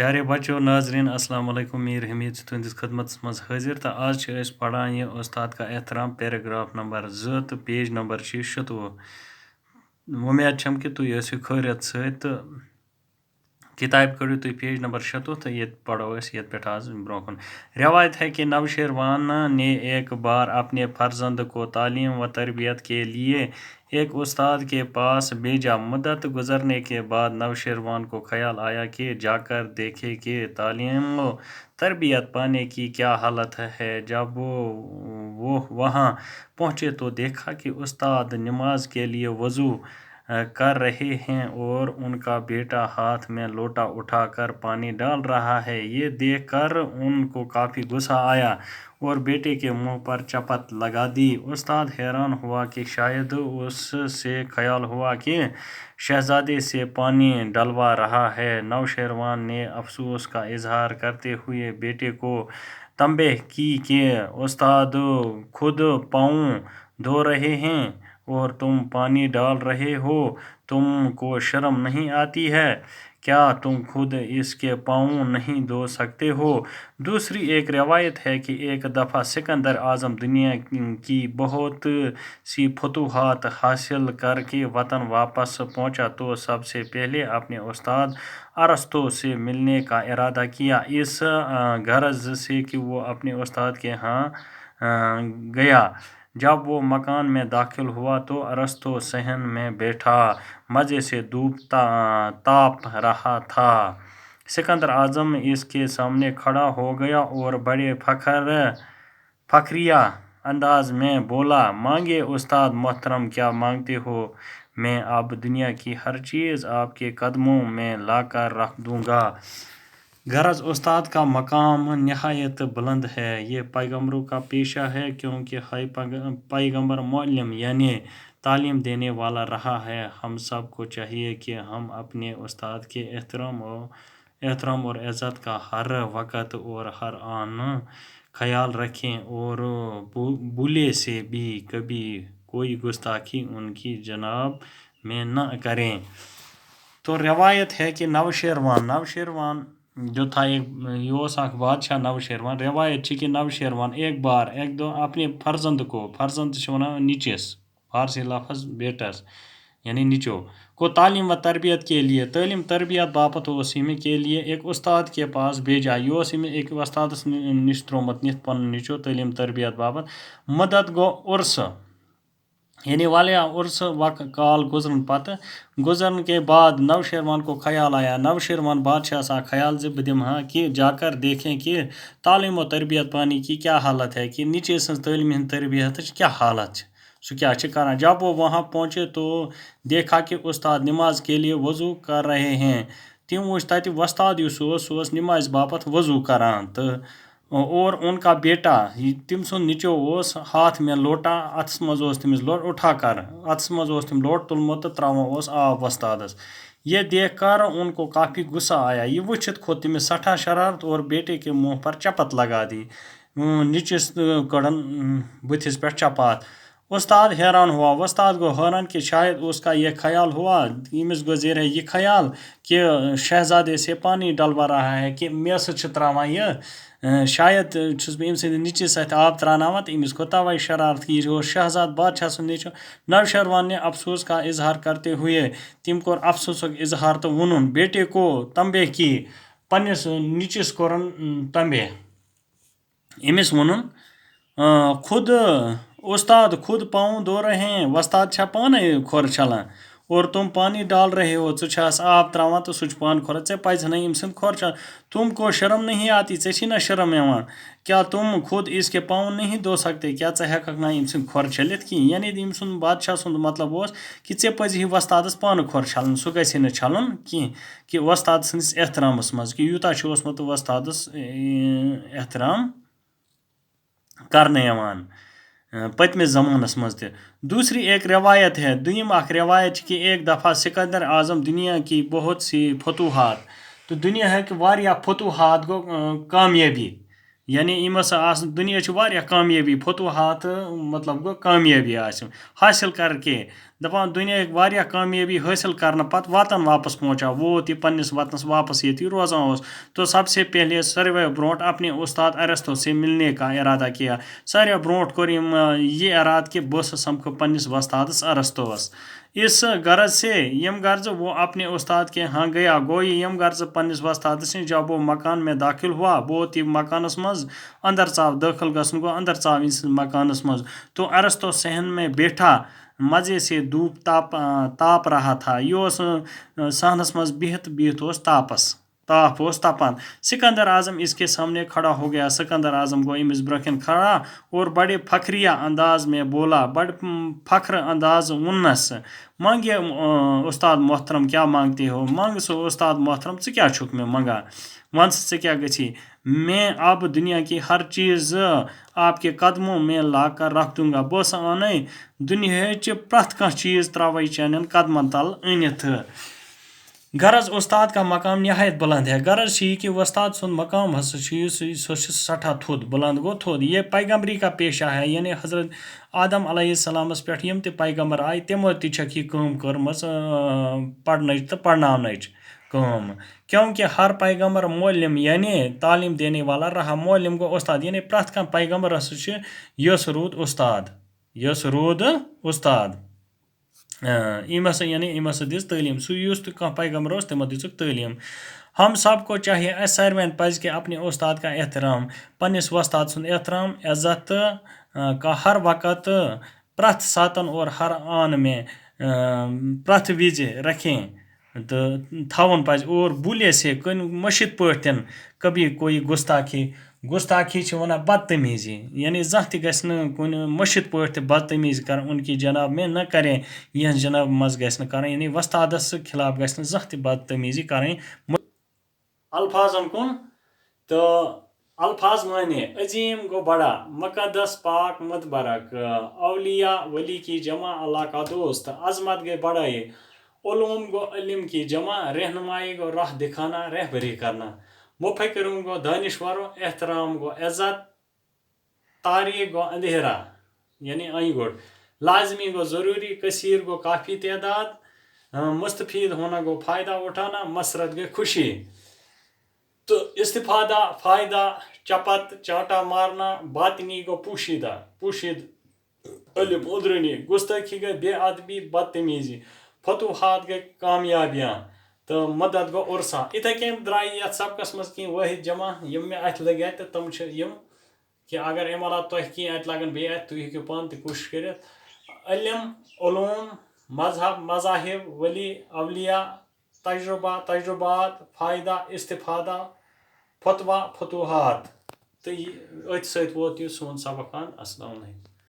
پیارے بچو ناظرین السلام علیکم میر حمید تہندس خدمت مز حاضر تو آج پڑھان یہ استاد کا احترام پیراگراف نمبر 2 تو پیج نمبر 86 امید چھم کہ تھی ٲسِو خیریت ست تو کتاب کڑو تھی پیج نمبر 86 تو یہ پڑھو یہ پہ آج برو کن روایت ہے کہ نوشیروان نے ایک بار اپنے فرزند کو تعلیم و تربیت کے لیے ایک استاد کے پاس بھیجا۔ مدت گزرنے کے بعد نوشیروان کو خیال آیا کہ جا کر دیکھے کہ تعلیم و تربیت پانے کی کیا حالت ہے۔ جب وہ وہاں پہنچے تو دیکھا کہ استاد نماز کے لیے وضو کر رہے ہیں اور ان کا بیٹا ہاتھ میں لوٹا اٹھا کر پانی ڈال رہا ہے۔ یہ دیکھ کر ان کو کافی غصہ آیا اور بیٹے کے منہ پر چپت لگا دی۔ استاد حیران ہوا کہ شاید اس سے خیال ہوا کہ شہزادے سے پانی ڈلوا رہا ہے۔ نوشیروان نے افسوس کا اظہار کرتے ہوئے بیٹے کو تنبیہ کی کہ استاد خود پاؤں دھو رہے ہیں اور تم پانی ڈال رہے ہو، تم کو شرم نہیں آتی ہے؟ کیا تم خود اس کے پاؤں نہیں دھو سکتے ہو؟ دوسری ایک روایت ہے کہ ایک دفعہ سکندر اعظم دنیا کی بہت سی فتوحات حاصل کر کے وطن واپس پہنچا تو سب سے پہلے اپنے استاد ارسطو سے ملنے کا ارادہ کیا، اس غرض سے کہ وہ اپنے استاد کے ہاں گیا۔ جب وہ مکان میں داخل ہوا تو ارسطو صحن میں بیٹھا مزے سے دھوپ تاپ رہا تھا۔ سکندر اعظم اس کے سامنے کھڑا ہو گیا اور بڑے فخریہ انداز میں بولا، مانگے استاد محترم، کیا مانگتے ہو؟ میں اب دنیا کی ہر چیز آپ کے قدموں میں لا کر رکھ دوں گا۔ غرض استاد کا مقام نہایت بلند ہے۔ یہ پیغمبروں کا پیشہ ہے کیونکہ پیغمبر معلم یعنی تعلیم دینے والا رہا ہے۔ ہم سب کو چاہیے کہ ہم اپنے استاد کے احترام اور عزت کا ہر وقت اور ہر آن خیال رکھیں اور بھولے سے بھی کبھی کوئی گستاخی ان کی جناب میں نہ کریں۔ تو روایت ہے کہ نوشیروان جو تھا یہ اخ بادشاہ نوشیروان، روایت کہ نوشیروان ایک دو اپنے فرزند نیچس فارسی لفظ بیٹس یعنی نیچو کو تعلیم و تربیت کے لیے تعلیم تربیت باپت کے لیے ایک استاد کے پاس بھیجا۔ یہ ایک استاد نش ترومت نت پن نیچو تعلیم تربیت باپت مدت گو عرص یعنی والیاں عرص کال گزرن کے بعد نوشیروان کو خیال آیا۔ نوشیروان بادشاہ سا خیال بدمہا کہ جا کر دیکھیں کہ تعلیم و تربیت پانے کی کیا حالت ہے، کہ نیچے سن تعلیم ہند تربیت کیا حالت سو کیا کرنا۔ جب وہ وہاں پہنچے تو دیکھا کہ استاد نماز کے لیے وضو کر رہے ہیں۔ تم وچ تتہ وستاد سہ نماز باپت وضو کران تو اور ان کا بیٹا تم سن نیچو ہاتھ میں لوٹا اتس مز تمس لوٹ اٹھا کر اتس مز تم لوٹ تلمت تو تراوان آب وستادس۔ یہ دیکھ کر ان کو کافی غصہ آیا۔ یہ وچھت کھوت تمس سٹھا شرارت اور بیٹے کے منہ پر چپت لگا دی۔ نیچس کڑن بتھس پہ چپات۔ استاد حیران ہوا۔ استاد گو حیران کہ شاید اس کا یہ خیال ہوا، امس گو زیر یہ خیال کہ شہزادے سے پانی ڈلوا رہا ہے کہ میں سا تراوان یہ شاید چھس بہ ام سند نیچے ست آب تراناوان تو امس کو توے شرارت کی اور شہزاد بادشاہ سن نیچو۔ نوشیروان نے افسوس کا اظہار کرتے ہوئے تم کور افسوس اظہار تو ونن بیٹے کو تنبیہ کی، پنس نیچس کورن تنبیہ امس ونن خود استاد خود پاؤں دھو رہے ہیں، وستاد چھا پانے کھور چھلان اور تم پانی ڈال رہے ہو، ژھس آب تراوان تو سہ پان کھوران، ژے پزہ نا ام سند کھور چھلان، تم کو شرم نہیں آتی، ژے چھی نا شرم یوان، کیا تم خود اس کے پاؤں نہیں دھو سکتے، کیا ژے ہیکک نا ام سند کھور چھلت کی؟ یعنی ام سند بادشاہ سند مطلب اس کہ ژے پزی وستادس پان کھور چھلن، سہ گژھِ نہ چھلن کی کہ وستاد سندس احترامس مز کہ یوتاہ چھ اوسمت وستادس احترام کرنے یوان پتمس زمانس مز تہ۔ دوسری ایک روایت ہے، دویم اخ روایت کہ ایک دفعہ سکندر اعظم دنیا کی بہت سی فتوحات تو دنیا ہے کہ واریاہ فتوحات گو کامیابی یعنی دنیا واریاہ کامیابی فتوحات مطلب گو کامیابی حاصل کر کے دپان دنیا واریاہ کامیابی حاصل کرنے پتہ واتن واپس پہنچا ووت یہ پنس وطنس واپس یہ روزان تو سب سے پہلے ساروی برونٹ اپنے استاد ارسطو سے ملنے کا ارادہ کیا ساروی برونٹ کور یہ ارادہ کہ بہٕ سمکھٕ پنس وستادس ارسطوس اس غرض سے یم غرض وہ اپنے استاد کے ہاں گیا گوئی یم غرض پنس وستادس جب وہ مکان میں داخل ہوا ووت یہ مکانس مز اندر ژاو داخل گھن گو اندر ژاو اس مکانس مز تو ارسطو صحن میں بیٹھا مزے سے دھوپ تاپ رہا تھا یہ صحنس مز بہت تاپ تپان سکندر اعظم اس کے سامنے کھڑا ہو گیا سکندر اعظم کو امس برکن کھڑا اور بڑے فخریہ انداز میں بولا بڑے فخر انداز ونس مانگے استاد محترم کیا مانگتے ہو مانگ سو استاد محترم کیا چھک میں منگا ونس کیا گچھی میں اب دنیا کی ہر چیز آپ کے قدموں میں لا کر رکھ دوں گا بس آنے دنیا پرت کھانا چیز تراوے چانن قدمن تل انت غرض استاد کا مقام نہایت بلند ہے غرض یہ کہ استاد سن مقام سٹھا تھود بلند گو تھود یہ پیغمبری کا پیشہ ہے یعنی حضرت آدم علیہ السلام پہ یم تہ پیغمبر آئے تمو تہ چھک یہ کام کرمز پڑھنچ تو پڑھناونچ کام کیونکہ ہر پیغمبر معلم یعنی تعلیم دینے والا رہا معلم گو استاد یعنی پرت کھانا پیغمبر یس رود استاد یعنی دس تعلیم سس تہ پیغمبر تمو دک تعلیم ہم سب کو چاہیے اس ساروین پز کہ اپنے استاد کا احترام پنس وستاد سن احترام عزت کا ہر وقت پرت ساتن اور ہر آن میں پرت وز رکھیں تو تھاون پز اور بولے سے مشت پاٹن کبھی کوئی گستاخی ونان بدتمیزی یعنی زانہ تہ گژھِ نہٕ کُنہِ مٔشِتھ پٲٹھۍ تہِ بدتمیزی کریں ان کی جناب میں نہ کریں یہ جناب مز گژھِ نہٕ کریں یعنی وستادس خلاف گژھِ نہٕ زانہ تہ بدتمیزی کریں الفاظن کن تو الفاظ معنی عظیم گو بڑا مقدس پاک متبرک اولیاء ولی کی جمع اللہ کا دوست عظمت گئی بڑائی علوم گو علم کی جمع رہنمائی گو راہ دکھانا رہبری کرنا مفکروں گو دانشوروں احترام گو عزت تاریخ گو اندھیرا یعنی آئی گوڑ لازمی گو ضروری کثیر گو کافی تعداد مستفید ہونا گو فائدہ اٹھانا مسرت گئی خوشی تو استفادہ فائدہ چپت چاٹا مارنا باطنی گو پوشید علم ادرنی گستاخی گئی بے ادبی بدتمیزی فتوحات گئی کامیابیاں تو مدد گو عرصہ اتھے کن درائے یت سبقس مز کی واحد جمع یم میں ات لگی تو تم یم کہ اگر ام علاوہ تہ کی ات لگن بی ات تھی ہیکو پان تہ کوشش کرت علم علوم مذہب مذاہب ولی اولیاء تجربات فائدہ استفادہ فتویٰ فتوحات تو ات ست ووت یہ سون سبق السلام علیکم